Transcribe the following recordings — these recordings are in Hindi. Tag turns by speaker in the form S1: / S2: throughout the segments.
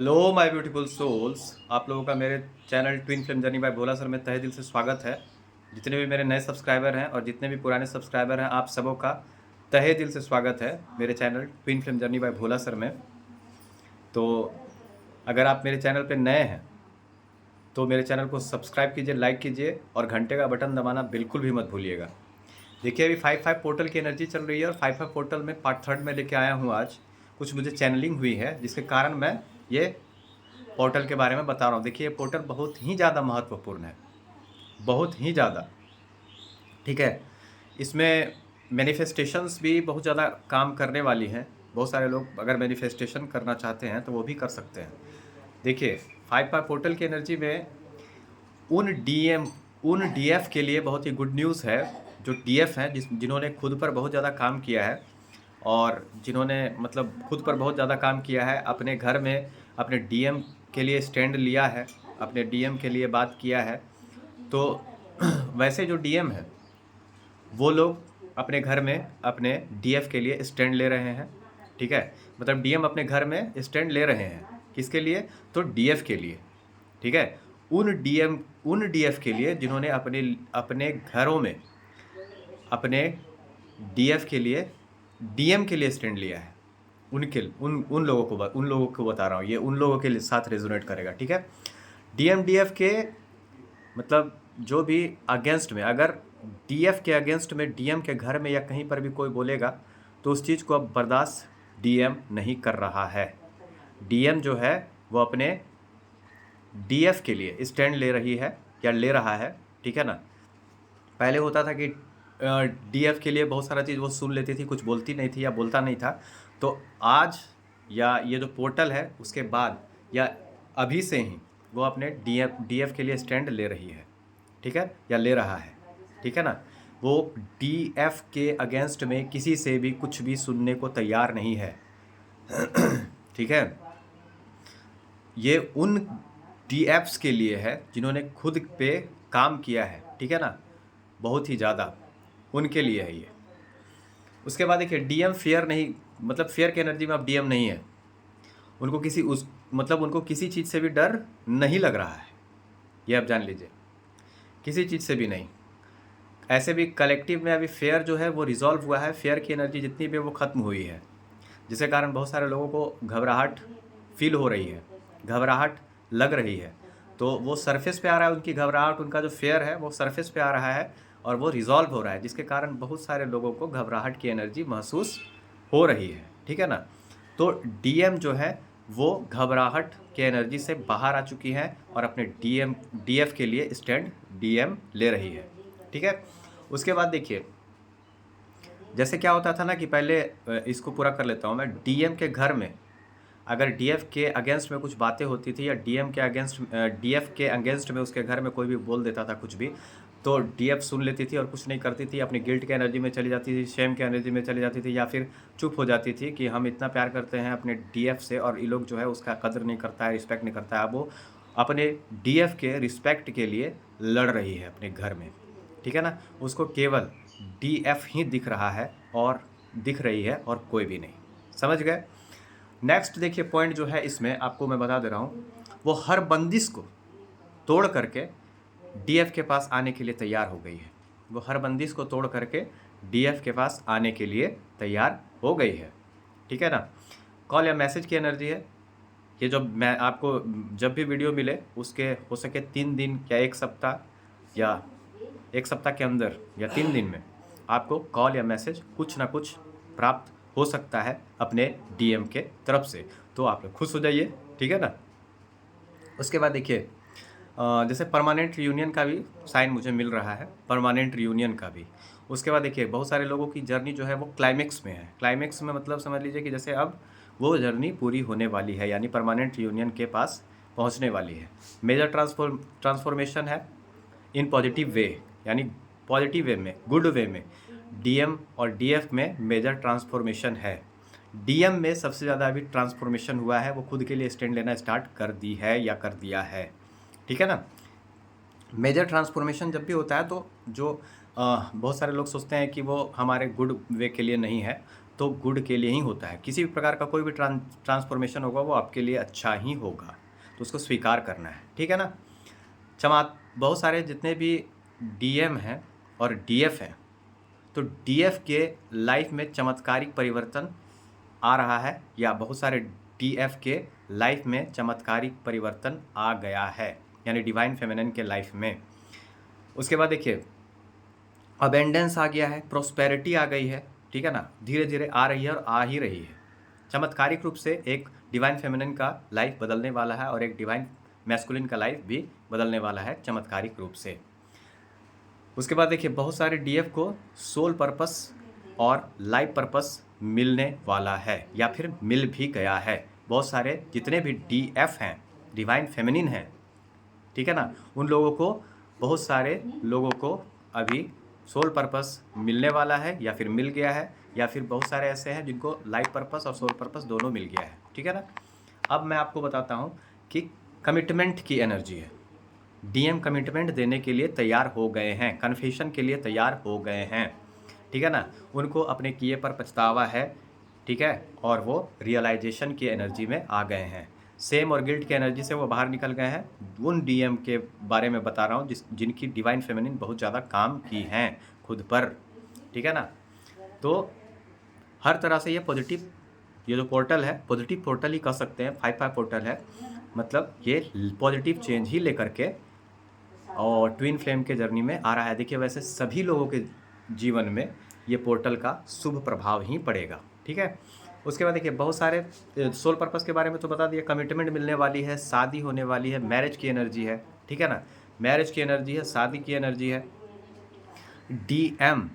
S1: Hello my beautiful souls. आप लोगों का मेरे channel twin flame journey by Bhola sir में तहे दिल से स्वागत है। जितने भी मेरे नए सब्सक्राइबर हैं और जितने भी पुराने सब्सक्राइबर हैं, आप सबों का तहे दिल से स्वागत है मेरे channel twin flame journey by Bhola sir में। तो अगर आप मेरे चैनल पे नए हैं तो मेरे चैनल को सब्सक्राइब कीजिए, लाइक कीजिए और घंटे का बटन दबाना बिल्कुल भी मत भूलिएगा। देखिए, अभी 5-5 पोर्टल की एनर्जी चल रही है और 5-5 पोर्टल में पार्ट थर्ड में लेके आया हूँ आज। कुछ मुझे चैनलिंग हुई है जिसके कारण मैं ये पोर्टल के बारे में बता रहा हूँ। देखिए, ये पोर्टल बहुत ही ज़्यादा महत्वपूर्ण है, बहुत ही ज़्यादा। ठीक है, इसमें मैनिफेस्टेशंस भी बहुत ज़्यादा काम करने वाली हैं। बहुत सारे लोग अगर मैनिफेस्टेशन करना चाहते हैं तो वो भी कर सकते हैं। देखिए, 5-5 पोर्टल की एनर्जी में उन डीएफ के लिए बहुत ही गुड न्यूज़ है। जो डीएफ हैं जिन्होंने खुद पर बहुत ज़्यादा काम किया है और जिन्होंने मतलब खुद पर बहुत ज़्यादा काम किया है, अपने घर में अपने डीएम के लिए स्टैंड लिया है, अपने डीएम के लिए बात किया है। तो वैसे जो डीएम हैं वो लोग अपने घर में अपने डीएफ के लिए स्टैंड ले रहे हैं। ठीक है, मतलब डीएम अपने घर में स्टैंड ले रहे हैं। किसके लिए? तो डीएफ के लिए। ठीक है, उन डीएफ के लिए जिन्होंने अपने अपने घरों में अपने डीएफ के लिए डीएम के लिए स्टैंड लिया है। उनके उन लोगों को बता रहा हूँ, ये उन लोगों के साथ रेजोनेट करेगा। ठीक है, डीएम डीएफ के मतलब जो भी अगेंस्ट में, अगर डीएफ के अगेंस्ट में डीएम के घर में या कहीं पर भी कोई बोलेगा तो उस चीज़ को अब बर्दाश्त डीएम नहीं कर रहा है। डीएम जो है वो अपने डीएफ के लिए स्टैंड ले रही है या ले रहा है। ठीक है ना, पहले होता था कि डीएफ के लिए बहुत सारा चीज़ वो सुन लेती थी, कुछ बोलती नहीं थी या बोलता नहीं था। तो आज या ये जो पोर्टल है उसके बाद या अभी से ही वो अपने डीएफ के लिए स्टैंड ले रही है। ठीक है, या ले रहा है। ठीक है ना, वो डीएफ के अगेंस्ट में किसी से भी कुछ भी सुनने को तैयार नहीं है। ठीक है, ये उन डीएफ्स के लिए है जिन्होंने खुद पे काम किया है। ठीक है ना, बहुत ही ज़्यादा उनके लिए है ये। उसके बाद देखिए, डीएम फेयर नहीं, मतलब फेयर की एनर्जी में अब डीएम नहीं है। उनको उनको किसी चीज़ से भी डर नहीं लग रहा है, ये आप जान लीजिए, किसी चीज़ से भी नहीं। ऐसे भी कलेक्टिव में अभी फेयर जो है वो रिजॉल्व हुआ है। फेयर की एनर्जी जितनी भी वो ख़त्म हुई है, जिसके कारण बहुत सारे लोगों को घबराहट फील हो रही है, घबराहट लग रही है। तो वो सरफेस पे आ रहा है, उनकी घबराहट, उनका जो फेयर है वो सरफेस पे आ रहा है और वो रिजॉल्व हो रहा है, जिसके कारण बहुत सारे लोगों को घबराहट की एनर्जी महसूस हो रही है। ठीक है ना, तो डीएम जो है वो घबराहट के एनर्जी से बाहर आ चुकी है और अपने डीएफ के लिए स्टैंड डीएम ले रही है। ठीक है, उसके बाद देखिए, जैसे क्या होता था ना कि पहले इसको पूरा कर लेता हूँ मैं। डीएम के घर में अगर डीएफ के अगेंस्ट में कुछ बातें होती थी या डीएफ के अगेंस्ट में उसके घर में कोई भी बोल देता था कुछ भी, तो डीएफ सुन लेती थी और कुछ नहीं करती थी, अपनी गिल्ट के एनर्जी में चली जाती थी, शेम के एनर्जी में चली जाती थी, या फिर चुप हो जाती थी कि हम इतना प्यार करते हैं अपने डीएफ से और ये लोग जो है उसका कदर नहीं करता है, रिस्पेक्ट नहीं करता है। अब वो अपने डीएफ के रिस्पेक्ट के लिए लड़ रही है अपने घर में। ठीक है ना, उसको केवल डीएफ ही दिख रहा है और दिख रही है और कोई भी नहीं। समझ गए? नेक्स्ट देखिए, पॉइंट जो है इसमें आपको मैं बता दे रहा हूँ, वो हर बंदिश को तोड़ करके डीएफ के पास आने के लिए तैयार हो गई है। वो हर बंदिश को तोड़ करके डीएफ के पास आने के लिए तैयार हो गई है। ठीक है ना, कॉल या मैसेज की एनर्जी है ये। जो मैं आपको जब भी वीडियो मिले उसके हो सके 3 दिन या 1 सप्ताह या 1 सप्ताह के अंदर या 3 दिन में आपको कॉल या मैसेज कुछ ना कुछ प्राप्त हो सकता है अपने डीएम के तरफ से। तो आप लोग खुश हो जाइए। ठीक है ना, उसके बाद देखिए, जैसे परमानेंट रियूनियन का भी साइन मुझे मिल रहा है, परमानेंट रियूनियन का भी। उसके बाद देखिए, बहुत सारे लोगों की जर्नी जो है वो क्लाइमेक्स में है। क्लाइमेक्स में मतलब समझ लीजिए कि जैसे अब वो जर्नी पूरी होने वाली है, यानी परमानेंट रियूनियन के पास पहुंचने वाली है। मेजर ट्रांसफॉर्मेशन है इन पॉजिटिव वे, यानी पॉजिटिव वे में, गुड वे में। डीएम और डीएफ में मेजर ट्रांसफॉर्मेशन है। डीएम में सबसे ज़्यादा अभी ट्रांसफॉर्मेशन हुआ है, वो खुद के लिए स्टैंड लेना स्टार्ट कर दी है या कर दिया है। ठीक है ना, मेजर ट्रांसफॉर्मेशन जब भी होता है तो जो बहुत सारे लोग सोचते हैं कि वो हमारे गुड वे के लिए नहीं है, तो गुड के लिए ही होता है। किसी भी प्रकार का कोई भी ट्रांसफॉर्मेशन होगा वो आपके लिए अच्छा ही होगा, तो उसको स्वीकार करना है, ठीक है ना। बहुत सारे जितने भी डीएम हैं और डीएफ हैं, तो डीएफ के लाइफ में चमत्कारिक परिवर्तन आ रहा है, या बहुत सारे डीएफ के लाइफ में चमत्कारिक परिवर्तन आ गया है, यानी डिवाइन फेमिनिन के लाइफ में। उसके बाद देखिए अबेंडेंस आ गया है, प्रोस्पेरिटी आ गई है, ठीक है ना, धीरे धीरे आ रही है और आ ही रही है। चमत्कारिक रूप से एक डिवाइन फेमिनिन का लाइफ बदलने वाला है और एक डिवाइन मैस्कुलिन का लाइफ भी बदलने वाला है चमत्कारिक रूप से। उसके बाद देखिए बहुत सारे डीएफ को सोल पर्पस और लाइफ पर्पस मिलने वाला है या फिर मिल भी गया है। बहुत सारे जितने भी डीएफ हैं, डिवाइन फेमिनिन हैं, ठीक है ना, उन लोगों को, बहुत सारे लोगों को अभी सोल पर्पस मिलने वाला है या फिर मिल गया है, या फिर बहुत सारे ऐसे हैं जिनको लाइफ पर्पस और सोल पर्पस दोनों मिल गया है, ठीक है ना। अब मैं आपको बताता हूँ कि कमिटमेंट की एनर्जी है। डीएम कमिटमेंट देने के लिए तैयार हो गए हैं, कन्फेशन के लिए तैयार हो गए हैं, ठीक है ना। उनको अपने किए पर पछतावा है, ठीक है, और वो रियलाइजेशन की एनर्जी में आ गए हैं। सेम और गिल्ट की एनर्जी से वो बाहर निकल गए हैं। उन डीएम के बारे में बता रहा हूँ जिनकी डिवाइन फेमिनिन बहुत ज़्यादा काम की हैं खुद पर, ठीक है ना। तो हर तरह से ये पॉजिटिव, ये जो पोर्टल है पॉजिटिव पोर्टल ही कह सकते हैं, 5-5 पोर्टल है, मतलब ये पॉजिटिव चेंज ही लेकर के और ट्विन फ्लेम के जर्नी में आ रहा है। देखिए वैसे सभी लोगों के जीवन में ये पोर्टल का शुभ प्रभाव ही पड़ेगा, ठीक है। उसके बाद देखिए बहुत सारे सोल पर्पस के बारे में तो बता दिया, कमिटमेंट मिलने वाली है, शादी होने वाली है, मैरिज की एनर्जी है, ठीक है ना, मैरिज की एनर्जी है, शादी की एनर्जी है। डीएम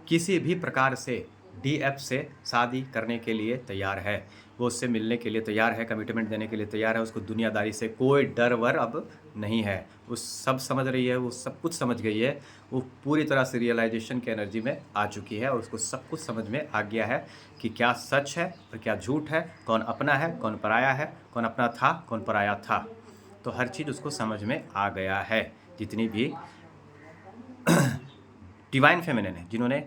S1: किसी भी प्रकार से डीएफ से शादी करने के लिए तैयार है, वो उससे मिलने के लिए तैयार है, कमिटमेंट देने के लिए तैयार है, उसको दुनियादारी से कोई डर वर अब नहीं है, वो सब समझ रही है, वो सब कुछ समझ गई है, वो पूरी तरह से रियलाइजेशन की एनर्जी में आ चुकी है और उसको सब कुछ समझ में आ गया है कि क्या सच है और क्या झूठ है, कौन अपना है कौन पराया है, कौन अपना था कौन पराया था, तो हर चीज़ उसको समझ में आ गया है। जितनी भी डिवाइन फेमिनिन है जिन्होंने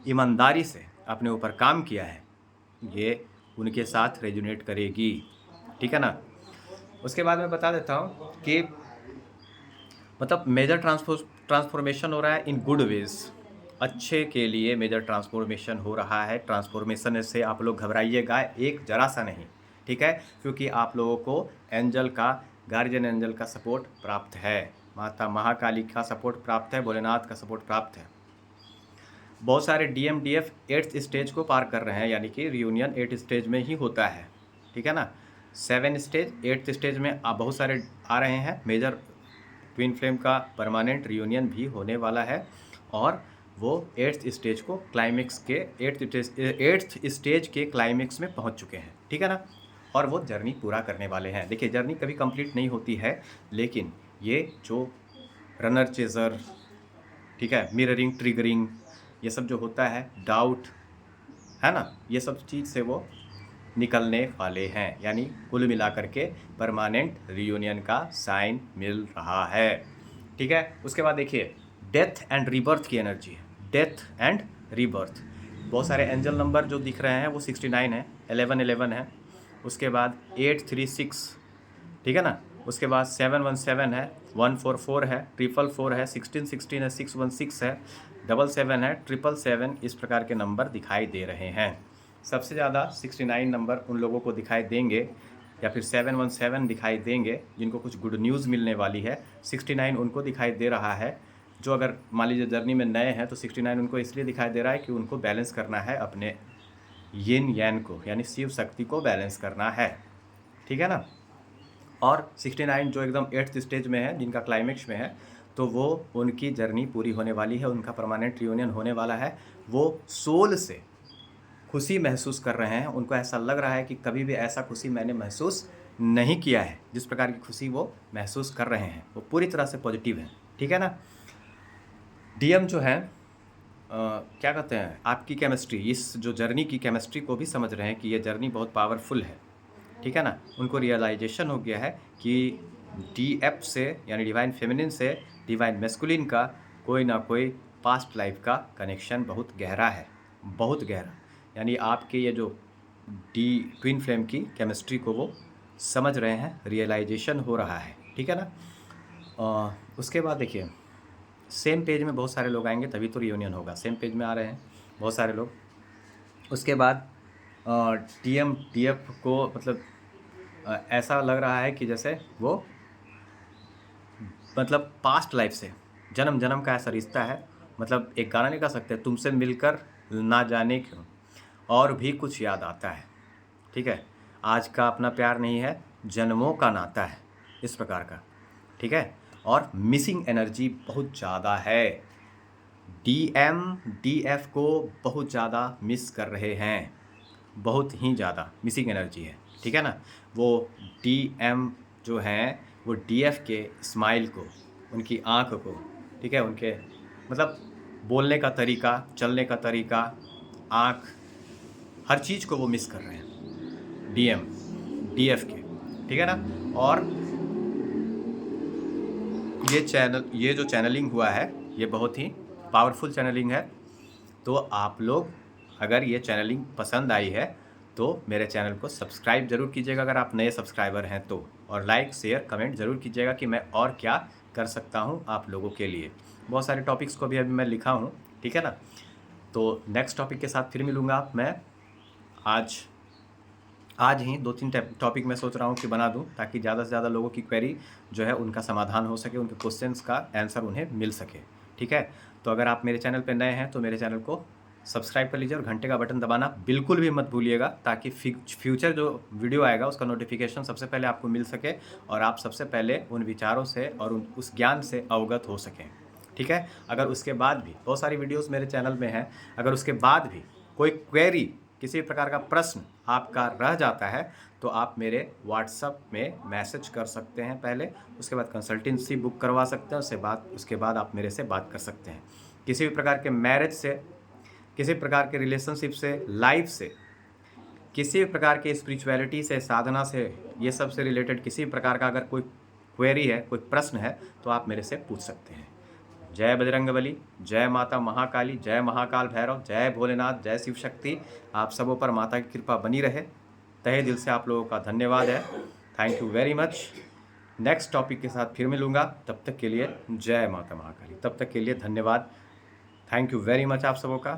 S1: ईमानदारी से अपने ऊपर काम किया है, ये उनके साथ रेजोनेट करेगी, ठीक है ना। उसके बाद मैं बता देता हूँ कि मतलब मेजर ट्रांसफॉर्मेशन हो रहा है इन गुड वेज, अच्छे के लिए मेजर ट्रांसफॉर्मेशन हो रहा है। ट्रांसफॉर्मेशन से आप लोग घबराइएगा एक जरा सा नहीं, ठीक है, क्योंकि आप लोगों को एंजल का, गार्जियन एंजल का सपोर्ट प्राप्त है, माता महाकाली का सपोर्ट प्राप्त है, भोलेनाथ का सपोर्ट प्राप्त है। बहुत सारे डीएम डीएफ 8th स्टेज को पार कर रहे हैं, यानी कि रियूनियन 8 स्टेज में ही होता है, ठीक है ना। 7 स्टेज 8th स्टेज में बहुत सारे आ रहे हैं। मेजर ट्विन फ्लेम का परमानेंट रियूनियन भी होने वाला है और वो 8th स्टेज को क्लाइमेक्स के 8th स्टेज के क्लाइमेक्स में पहुंच चुके हैं, ठीक है ना, और वो जर्नी पूरा करने वाले हैं। देखिए जर्नी कभी कंप्लीट नहीं होती है, लेकिन ये जो रनर चेजर, ठीक है, मिररिंग, ट्रिगरिंग, ये सब जो होता है, डाउट, है ना, ये सब चीज़ से वो निकलने वाले हैं, यानी कुल मिलाकर के परमानेंट रियूनियन का साइन मिल रहा है, ठीक है। उसके बाद देखिए डेथ एंड रीबर्थ की एनर्जी है, डेथ एंड रीबर्थ। बहुत सारे एंजल नंबर जो दिख रहे हैं वो 69 है, 1111 है, उसके बाद 836, ठीक है ना, उसके बाद 717 है, 144 है, 444 है, 1616 है, 616 है, 77 है, 777, इस प्रकार के नंबर दिखाई दे रहे हैं। सबसे ज़्यादा 69 नंबर उन लोगों को दिखाई देंगे, या फिर 717 दिखाई देंगे जिनको कुछ गुड न्यूज़ मिलने वाली है। 69 उनको दिखाई दे रहा है जो अगर मान लीजिए जर्नी में नए हैं, तो 69 उनको इसलिए दिखाई दे रहा है कि उनको बैलेंस करना है अपने यिन यान को, यानी शिव शक्ति को बैलेंस करना है, ठीक है ना। और 69 जो एकदम 8th स्टेज में है, जिनका क्लाइमेक्स में है, तो वो उनकी जर्नी पूरी होने वाली है, उनका परमानेंट रियूनियन होने वाला है। वो सोल से खुशी महसूस कर रहे हैं, उनको ऐसा लग रहा है कि कभी भी ऐसा खुशी मैंने महसूस नहीं किया है, जिस प्रकार की खुशी वो महसूस कर रहे हैं वो पूरी तरह से पॉजिटिव है, ठीक है ना। डीएम जो है क्या कहते हैं, आपकी केमिस्ट्री, इस जो जर्नी की केमिस्ट्री को भी समझ रहे हैं कि ये जर्नी बहुत पावरफुल है, ठीक है ना। उनको रियलाइजेशन हो गया है कि डीएफ से, यानी डिवाइन फेमिनिन से डिवाइन मैस्कुलिन का कोई ना कोई पास्ट लाइफ का कनेक्शन बहुत गहरा है, बहुत गहरा, यानी आपके ये जो डी ट्विन फ्लेम की केमिस्ट्री को वो समझ रहे हैं, रियलाइजेशन हो रहा है, ठीक है ना। उसके बाद देखिए, सेम पेज में बहुत सारे लोग आएंगे तभी तो रियूनियन होगा। सेम पेज में आ रहे हैं बहुत सारे लोग। उसके बाद टीएम टीएफ को मतलब ऐसा लग रहा है कि जैसे वो मतलब पास्ट लाइफ से, जन्म जन्म का ऐसा रिश्ता है। मतलब एक गाना नहीं गा सकते, तुमसे मिलकर ना जाने क्यों और भी कुछ याद आता है, ठीक है। आज का अपना प्यार नहीं है, जन्मों का नाता है, इस प्रकार का, ठीक है। और मिसिंग एनर्जी बहुत ज़्यादा है। डीएम डीएफ को बहुत ज़्यादा मिस कर रहे हैं, बहुत ही ज़्यादा मिसिंग एनर्जी है, ठीक है ना। वो डीएम जो हैं वो डीएफ के स्माइल को, उनकी आँख को, ठीक है, उनके मतलब बोलने का तरीका, चलने का तरीका, आँख, हर चीज़ को वो मिस कर रहे हैं डीएम डीएफ के, ठीक है ना। और ये जो चैनलिंग हुआ है ये बहुत ही पावरफुल चैनलिंग है। तो आप लोग अगर ये चैनलिंग पसंद आई है तो मेरे चैनल को सब्सक्राइब ज़रूर कीजिएगा अगर आप नए सब्सक्राइबर हैं तो, और लाइक शेयर कमेंट ज़रूर कीजिएगा कि मैं और क्या कर सकता हूँ आप लोगों के लिए। बहुत सारे टॉपिक्स को भी अभी मैं लिखा हूँ, ठीक है ना। तो नेक्स्ट टॉपिक के साथ फिर मिलूँगा मैं। आज ही 2-3 टॉपिक मैं सोच रहा हूँ कि बना दूँ ताकि ज़्यादा से ज़्यादा लोगों की क्वेरी जो है उनका समाधान हो सके, उनके क्वेश्चंस का आंसर उन्हें मिल सके, ठीक है। तो अगर आप मेरे चैनल पर नए हैं तो मेरे चैनल को सब्सक्राइब कर लीजिए और घंटे का बटन दबाना बिल्कुल भी मत भूलिएगा, ताकि फ्यूचर जो वीडियो आएगा उसका नोटिफिकेशन सबसे पहले आपको मिल सके और आप सबसे पहले उन विचारों से और उस ज्ञान से अवगत हो सकें, ठीक है। अगर उसके बाद भी बहुत सारी वीडियोस मेरे चैनल में हैं, अगर उसके बाद भी कोई क्वेरी, किसी प्रकार का प्रश्न आपका रह जाता है तो आप मेरे व्हाट्सएप में मैसेज कर सकते हैं पहले, उसके बाद कंसल्टेंसी बुक करवा सकते हैं, उसके बाद आप मेरे से बात कर सकते हैं। किसी भी प्रकार के मैरिज से, किसी प्रकार के रिलेशनशिप से, लाइफ से, किसी भी प्रकार के स्पिरिचुअलिटी से, साधना से, ये सब से रिलेटेड किसी प्रकार का अगर कोई क्वेरी है, कोई प्रश्न है तो आप मेरे से पूछ सकते हैं। जय बजरंगबली, जय माता महाकाली, जय महाकाल भैरव, जय भोलेनाथ, जय शिव शक्ति। आप सबों पर माता की कृपा बनी रहे। तहे दिल से आप लोगों का धन्यवाद है। Thank you very much. Next topic के साथ फिर मिलूँगा, तब तक के लिए जय माता महाकाली, तब तक के लिए धन्यवाद। थैंक यू वेरी मच आप सबों का।